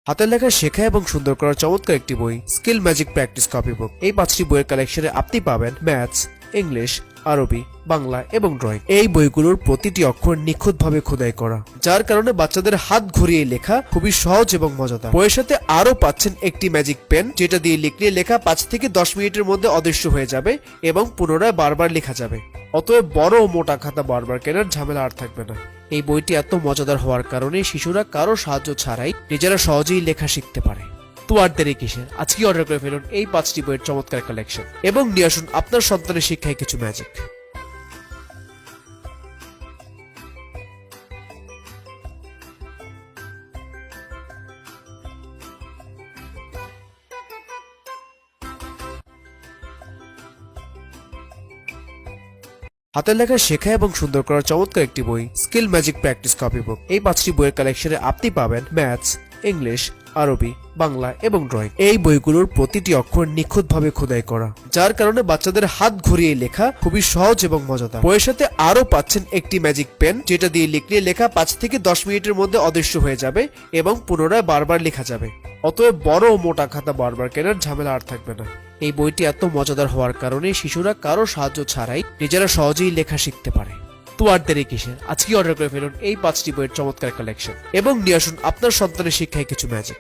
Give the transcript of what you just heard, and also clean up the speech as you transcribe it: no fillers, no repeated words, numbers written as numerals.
হাতের লেখা শেখা এবং সুন্দর করার চমৎকার একটি বই স্কিল ম্যাজিক প্র্যাকটিস কপি বুক। এই 5টি বইয়ের কালেকশনে আপনি পাবেন ম্যাথস, ইংলিশ, আরবি, বাংলা এবং ড্রয়িং। এই বইগুলোর প্রতিটি অক্ষর নিখুঁতভাবে খোদাই করা, যার কারণে বাচ্চাদের হাত ঘুরিয়ে লেখা খুবই সহজ এবং মজাদার। বইয়ের সাথে আরো পাচ্ছেন একটি ম্যাজিক পেন, যেটা দিয়ে লিখলে লেখা 5 থেকে 10 মিনিটের মধ্যে অদৃশ্য হয়ে যাবে এবং পুনরায় বারবার লেখা যাবে। অতএব বড় ও মোটা খাতা বারবার কেনার ঝামেলা আর থাকবে না। এই বইটি এত মজাদার হওয়ার কারণে শিশুরা কারো সাহায্য ছাড়াই নিজেরা সহজেই লেখা শিখতে পারে। তো আর দেরি কিসের, আজকে অর্ডার করে ফেলুন এই 5টি বইয়ের চমৎকার কালেকশন এবং নিয়ে আসুন আপনার সন্তানের শিক্ষায় কিছু ম্যাজিক। হাতের লেখা শেখা এবং সুন্দর করার চমৎকার একটি বই স্কিল ম্যাজিক প্র্যাকটিস কপি বুক। এই 5টি বইয়ের কালেকশনে আপনি পাবেন ম্যাথস, ইংলিশ, আরবি, বাংলা এবং ড্রয়িং। এই বইগুলোর প্রতিটি অক্ষর নিখুঁতভাবে খোদাই করা, যার কারণে বাচ্চাদের হাত ঘুরিয়ে লেখা খুবই সহজ এবং মজাদার। বইয়ের সাথে আরো পাচ্ছেন একটি ম্যাজিক পেন, যেটা দিয়ে লিখলে লেখা 5 থেকে 10 মিনিটের মধ্যে অদৃশ্য হয়ে যাবে এবং পুনরায় বারবার লেখা যাবে। অতএব বড় ও মোটা খাতা বারবার কেনার ঝামেলা আর থাকবে না। এই বইটি এত মজাদার হওয়ার কারণে শিশুরা কারো সাহায্য ছাড়াই নিজেরা সহজেই লেখা শিখতে পারে। তো আর দেরি কিসের, আজকে অর্ডার করে ফেলুন এই 5টি বইয়ের চমৎকার কালেকশন এবং নিয়ে আসুন আপনার সন্তানের শিক্ষায় কিছু ম্যাজিক।